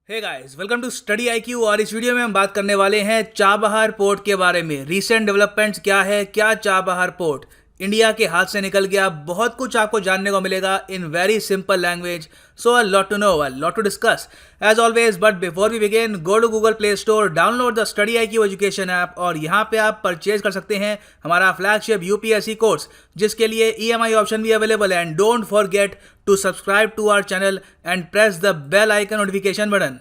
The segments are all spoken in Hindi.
Hey guys, welcome to study IQ. और इस वीडियो में हम बात करने वाले हैं चाबहार पोर्ट के बारे में। रीसेंट डेवलपमेंट्स क्या है, क्या चाबहार पोर्ट इंडिया के हाथ से निकल गया, बहुत कुछ आपको जानने को मिलेगा in very simple language. So a lot to know, a lot to discuss as always. But before we begin, go to Google Play Store, download the study IQ education app और यहाँ पे आप परचेज कर सकते हैं हमारा फ्लैगशिप यूपीएससी कोर्स, जिसके लिए ईएमआई ऑप्शन भी अवेलेबल है। And don't forget to subscribe to our channel and press the bell icon notification button.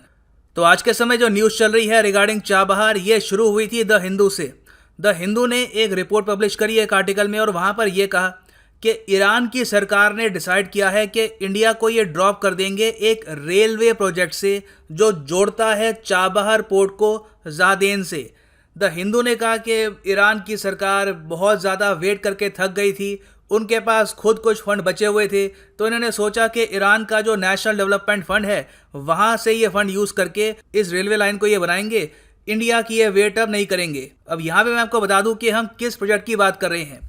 तो आज के समय जो न्यूज़ चल रही है रिगार्डिंग चाबहार, ये शुरू हुई थी द हिंदू से। द हिंदू ने एक रिपोर्ट पब्लिश करी एक आर्टिकल में और वहाँ पर यह कहा कि ईरान की सरकार ने डिसाइड किया है कि इंडिया को ये ड्रॉप कर देंगे एक रेलवे प्रोजेक्ट से जो जोड़ता है चाबहार पोर्ट को जादेन से। द हिंदू ने कहा कि ईरान की सरकार बहुत ज़्यादा वेट करके थक गई थी, उनके पास खुद कुछ फंड बचे हुए थे, तो इन्होंने सोचा कि ईरान का जो नेशनल डेवलपमेंट फंड है वहाँ से ये फंड यूज़ करके इस रेलवे लाइन को ये बनाएंगे। इंडिया की ये वेट अब नहीं करेंगे। अब यहाँ पे मैं आपको बता दूँ कि हम किस प्रोजेक्ट की बात कर रहे हैं।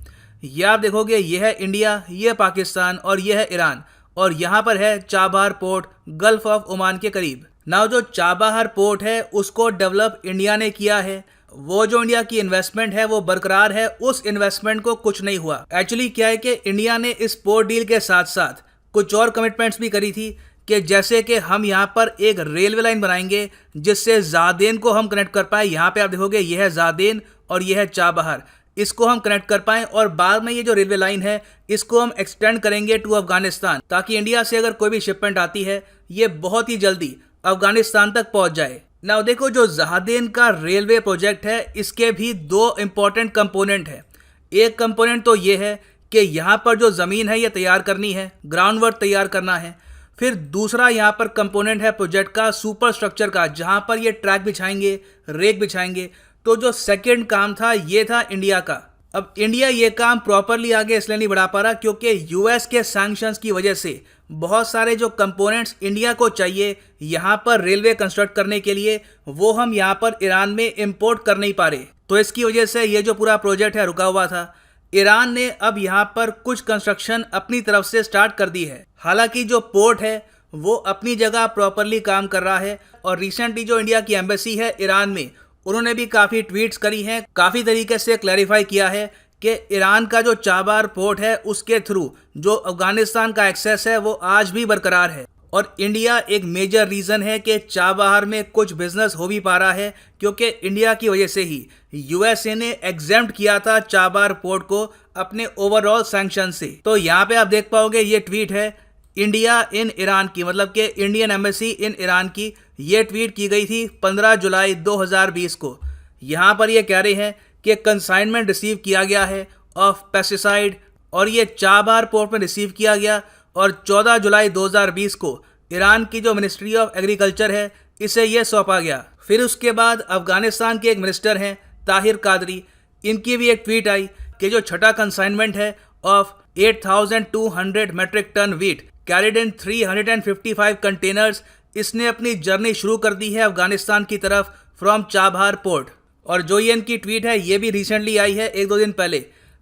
ये आप देखोगे, ये है इंडिया, ये पाकिस्तान और ये है ईरान, और यहाँ पर है Chabahar port gulf of Oman के करीब। नाउ जो चाबहार पोर्ट है उसको डेवलप इंडिया ने किया है। वो जो इंडिया की इन्वेस्टमेंट है वो बरकरार है, उस इन्वेस्टमेंट को कुछ नहीं हुआ। एक्चुअली क्या है कि इंडिया ने इस पोर्ट डील के साथ साथ कुछ और कमिटमेंट्स भी करी थी कि जैसे कि हम यहाँ पर एक रेलवे लाइन बनाएंगे जिससे जादेन को हम कनेक्ट कर पाए। यहाँ पे आप देखोगे ये है जादेन और ये है चाबहार, इसको हम कनेक्ट कर पाएँ और बाद में ये जो रेलवे लाइन है इसको हम एक्सटेंड करेंगे टू अफगानिस्तान, ताकि इंडिया से अगर कोई भी शिपमेंट आती है ये बहुत ही जल्दी अफगानिस्तान तक पहुँच जाए। नाउ देखो, जो जादेन का रेलवे प्रोजेक्ट है इसके भी दो इंपॉर्टेंट कंपोनेंट है। एक कंपोनेंट तो ये है कि यहाँ पर जो ज़मीन है ये तैयार करनी है, ग्राउंड वर्क तैयार करना है। फिर दूसरा यहाँ पर कंपोनेंट है प्रोजेक्ट का सुपर स्ट्रक्चर का, जहाँ पर ये ट्रैक बिछाएंगे, रेक बिछाएंगे। तो जो सेकेंड काम था ये था इंडिया का। अब इंडिया ये काम प्रॉपरली आगे इसलिए नहीं बढ़ा पा रहा क्योंकि यूएस के सैंक्शंस की वजह से बहुत सारे जो कंपोनेंट्स इंडिया को चाहिए यहाँ पर रेलवे कंस्ट्रक्ट करने के लिए, वो हम यहाँ पर ईरान में इंपोर्ट कर नहीं पा रहे। तो इसकी वजह से ये जो पूरा प्रोजेक्ट है रुका हुआ था। ईरान ने अब यहाँ पर कुछ कंस्ट्रक्शन अपनी तरफ से स्टार्ट कर दी है। हालांकि जो पोर्ट है वो अपनी जगह प्रॉपरली काम कर रहा है। और रिसेंटली जो इंडिया की एम्बेसी है ईरान में, उन्होंने भी काफ़ी ट्वीट्स करी हैं, काफ़ी तरीके से क्लैरिफाई किया है कि ईरान का जो चाबहार पोर्ट है उसके थ्रू जो अफगानिस्तान का एक्सेस है वो आज भी बरकरार है। और इंडिया एक मेजर रीज़न है कि चाबहार में कुछ बिजनेस हो भी पा रहा है, क्योंकि इंडिया की वजह से ही यूएसए ने एग्जेम्प्ट किया था चाबहार पोर्ट को अपने ओवरऑल सैंक्शन से। तो यहाँ पे आप देख पाओगे ये ट्वीट है इंडिया इन ईरान की, मतलब कि इंडियन एम्बेसी इन ईरान की। ये ट्वीट की गई थी 15 जुलाई 2020 को। यहाँ पर ये कह रहे हैं कि कंसाइनमेंट रिसीव किया गया है ऑफ पेस्टिसाइड, और ये चाबहार पोर्ट में रिसीव किया गया। और 14 जुलाई 2020 को ईरान की जो मिनिस्ट्री ऑफ एग्रीकल्चर है इसे ये सौंपा गया। फिर उसके बाद अफगानिस्तान के एक मिनिस्टर हैं ताहिर कादरी, इनकी भी एक ट्वीट आई कि जो छठा कंसाइनमेंट है of 8200 metric ton wheat carried in 355 containers, इसने अपनी जर्नी शुरू कर दी है अफगानिस्तान की तरफ फ्रॉम चाबहार पोर्ट। और जो ये इनकी ट्वीट है ये भी रिसेंटली आई है, एक दो दिन पहले।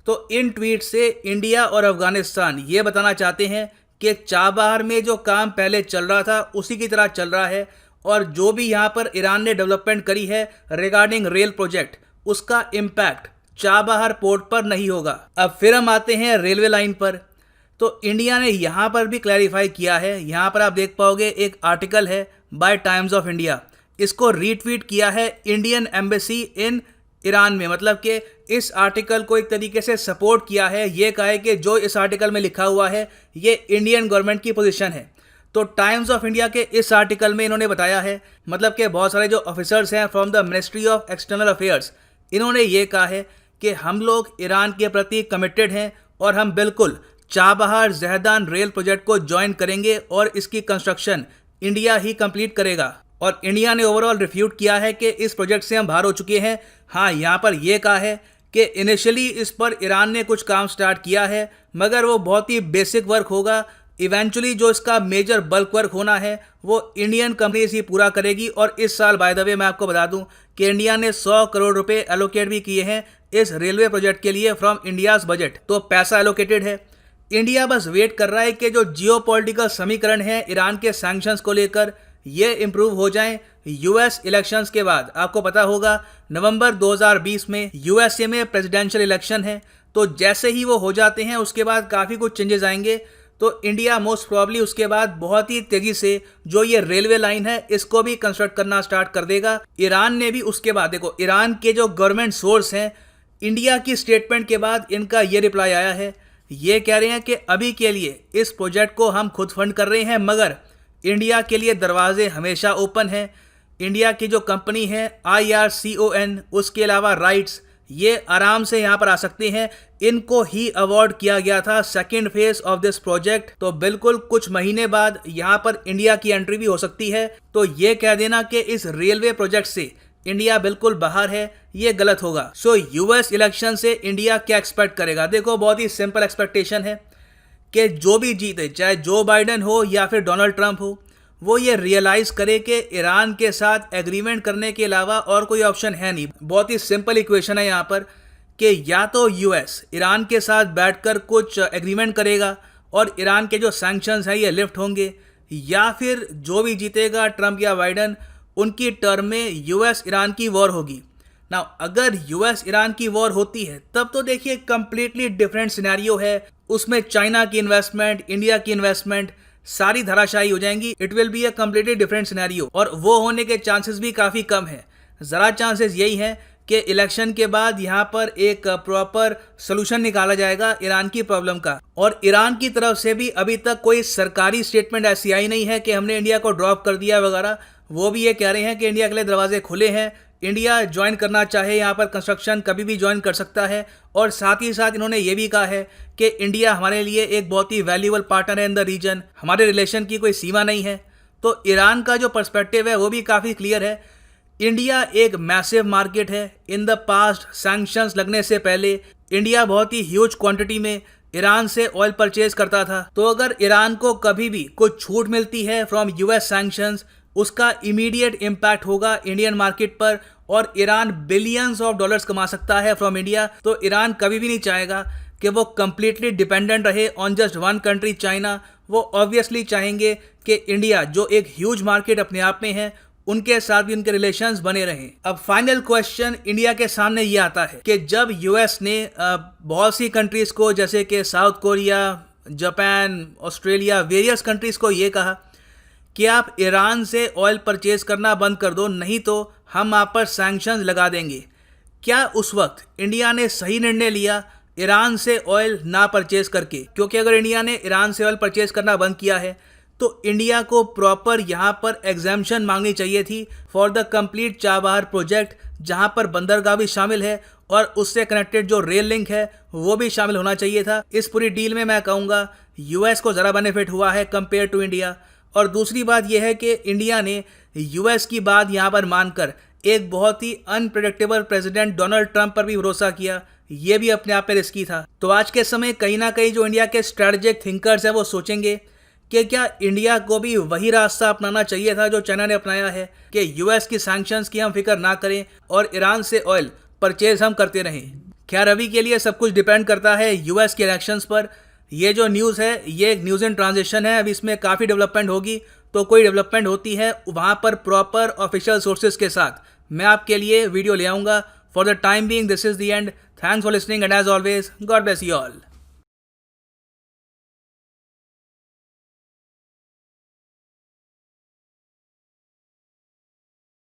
तो इन ट्वीट से इंडिया और अफगानिस्तान ये बताना चाहते हैं कि चाबहार में जो काम पहले चल रहा था उसी की तरह चल रहा है, और जो भी यहाँ पर ईरान ने डेवलपमेंट करी है रिगार्डिंग रेल प्रोजेक्ट, उसका इम्पैक्ट चाबहार पोर्ट पर नहीं होगा। अब फिर हम आते हैं रेलवे लाइन पर। तो इंडिया ने यहाँ पर भी क्लैरिफाई किया है। यहाँ पर आप देख पाओगे एक आर्टिकल है बाय टाइम्स ऑफ इंडिया, इसको रीट्वीट किया है इंडियन एम्बेसी इन ईरान में। मतलब कि इस आर्टिकल को एक तरीके से सपोर्ट किया है। ये कहा है कि जो इस आर्टिकल में लिखा हुआ है ये इंडियन गवर्नमेंट की पोजीशन है। तो टाइम्स ऑफ इंडिया के इस आर्टिकल में इन्होंने बताया है, मतलब कि बहुत सारे जो ऑफिसर्स हैं from the ministry of external affairs, इन्होंने ये कहा है कि हम लोग ईरान के प्रति कमिटेड हैं और हम बिल्कुल चाबहार जहदान रेल प्रोजेक्ट को ज्वाइन करेंगे और इसकी कंस्ट्रक्शन इंडिया ही कंप्लीट करेगा। और इंडिया ने ओवरऑल रिफ्यूट किया है कि इस प्रोजेक्ट से हम बाहर हो चुके हैं। हाँ, यहाँ पर यह कहा है कि इनिशियली इस पर ईरान ने कुछ काम स्टार्ट किया है, मगर वो बहुत ही बेसिक वर्क होगा। इवेंचुअली जो इसका मेजर बल्क वर्क होना है वो इंडियन कंपनीज ही पूरा करेगी। और इस साल बाय द वे मैं आपको बता दूं कि इंडिया ने 100 करोड़ रुपए एलोकेट भी किए हैं इस रेलवे प्रोजेक्ट के लिए फ्रॉम इंडियाज बजट। तो पैसा एलोकेटेड है। इंडिया बस वेट कर रहा है कि जो जियोपॉलिटिकल समीकरण है ईरान के सैंक्शंस को लेकर, ये इम्प्रूव हो जाएं यूएस इलेक्शंस के बाद। आपको पता होगा नवंबर 2020 में यूएसए में प्रेसिडेंशियल इलेक्शन है, तो जैसे ही वो हो जाते हैं उसके बाद काफ़ी कुछ चेंजेस आएंगे। तो इंडिया मोस्ट प्रॉब्ली उसके बाद बहुत ही तेज़ी से जो ये रेलवे लाइन है इसको भी कंस्ट्रक्ट करना स्टार्ट कर देगा। ईरान ने भी उसके बाद, देखो ईरान के जो गवर्नमेंट सोर्स हैं, इंडिया की स्टेटमेंट के बाद इनका ये रिप्लाई आया है। ये कह रहे हैं कि अभी के लिए इस प्रोजेक्ट को हम खुद फंड कर रहे हैं, मगर इंडिया के लिए दरवाजे हमेशा ओपन हैं। इंडिया की जो कंपनी है IRCON, उसके अलावा राइट्स, ये आराम से यहाँ पर आ सकते हैं। इनको ही अवार्ड किया गया था second phase of this project, तो बिल्कुल कुछ महीने बाद यहाँ पर इंडिया की एंट्री भी हो सकती है। तो ये कह देना कि इस रेलवे प्रोजेक्ट से इंडिया बिल्कुल बाहर है, ये गलत होगा। सो यूएस इलेक्शन से इंडिया क्या एक्सपेक्ट करेगा? देखो बहुत ही सिंपल एक्सपेक्टेशन है कि जो भी जीते, चाहे जो बाइडेन हो या फिर डोनाल्ड ट्रंप हो, वो ये रियलाइज़ करे कि ईरान के साथ एग्रीमेंट करने के अलावा और कोई ऑप्शन है नहीं। बहुत ही सिंपल इक्वेशन है यहाँ पर कि या तो यूएस ईरान के साथ बैठकर कुछ एग्रीमेंट करेगा और ईरान के जो सैंक्शंस हैं ये लिफ्ट होंगे, या फिर जो भी जीतेगा ट्रंप या बाइडेन, उनकी टर्म में यूएस ईरान की वॉर होगी। ना अगर यूएस ईरान की वॉर होती है तब तो देखिए कंप्लीटली डिफरेंट सिनेरियो है। उसमें चाइना की इन्वेस्टमेंट, इंडिया की इन्वेस्टमेंट सारी धराशायी हो जाएंगी। It will be a completely different scenario, और वो होने के चांसेस भी काफ़ी कम है। ज़रा चांसेस यही हैं कि इलेक्शन के बाद यहाँ पर एक प्रॉपर सोल्यूशन निकाला जाएगा ईरान की प्रॉब्लम का। और ईरान की तरफ से भी अभी तक कोई सरकारी स्टेटमेंट ऐसी आई नहीं है कि हमने इंडिया को ड्रॉप कर दिया वगैरह। वो भी ये कह रहे हैं कि इंडिया के लिए दरवाजे खुले हैं, इंडिया ज्वाइन करना चाहे यहाँ पर कंस्ट्रक्शन कभी भी ज्वाइन कर सकता है। और साथ ही साथ इन्होंने ये भी कहा है कि इंडिया हमारे लिए एक बहुत ही वैल्यूएबल पार्टनर है इन द रीजन, हमारे रिलेशन की कोई सीमा नहीं है। तो ईरान का जो पर्सपेक्टिव है वो भी काफ़ी क्लियर है। इंडिया एक मैसिव मार्केट है। इन द पास्ट सैंक्शंस लगने से पहले इंडिया बहुत ही ह्यूज क्वांटिटी में ईरान से ऑयल परचेज करता था। तो अगर ईरान को कभी भी कुछ छूट मिलती है फ्रॉम यूएस सैंक्शंस, उसका इमीडिएट इम्पैक्ट होगा इंडियन मार्केट पर, और ईरान बिलियंस ऑफ डॉलर्स कमा सकता है फ्रॉम इंडिया। तो ईरान कभी भी नहीं चाहेगा कि वो कंप्लीटली डिपेंडेंट रहे on just one country China. वो ऑब्वियसली चाहेंगे कि इंडिया जो एक ह्यूज मार्केट अपने आप में है, उनके साथ भी उनके रिलेशंस बने रहें। अब फाइनल क्वेश्चन इंडिया के सामने ये आता है कि जब यूएस ने बहुत सी कंट्रीज को, जैसे कि south Korea, Japan, Australia, various countries को ये कहा कि आप ईरान से ऑयल परचेज करना बंद कर दो, नहीं तो हम आप पर सैंक्शंस लगा देंगे, क्या उस वक्त इंडिया ने सही निर्णय लिया ईरान से ऑयल ना परचेज करके? क्योंकि अगर इंडिया ने ईरान से ऑयल परचेज करना बंद किया है तो इंडिया को प्रॉपर यहाँ पर एग्जाम्शन मांगनी चाहिए थी for the complete Chabahar project, जहाँ पर बंदरगाह भी शामिल है और उससे कनेक्टेड जो रेल लिंक है वो भी शामिल होना चाहिए था। इस पूरी डील में मैं कहूँगा यूएस को ज़रा बेनिफिट हुआ है कंपेयर टू इंडिया। और दूसरी बात यह है कि इंडिया ने यूएस की बात यहाँ पर मानकर एक बहुत ही अनप्रेडिक्टेबल प्रेसिडेंट डोनाल्ड ट्रंप पर भी भरोसा किया, ये भी अपने आप में रिस्की था। तो आज के समय कहीं ना कहीं जो इंडिया के स्ट्रैटेजिक थिंकर्स हैं वो सोचेंगे कि क्या इंडिया को भी वही रास्ता अपनाना चाहिए था जो चाइना ने अपनाया है कि यूएस की सैंक्शंस की हम फिक्र ना करें और ईरान से ऑयल परचेज हम करते रहें। खैर अभी के लिए सब कुछ डिपेंड करता है यूएस के इलेक्शंस पर। ये जो न्यूज़ है ये एक न्यूज़ इन ट्रांजिशन है, अभी इसमें काफ़ी डेवलपमेंट होगी। तो कोई डेवलपमेंट होती है वहाँ पर प्रॉपर ऑफिशियल सोर्सेज के साथ मैं आपके लिए वीडियो ले आऊँगा। For the time being this is the end. Thanks for listening and as always god bless you all.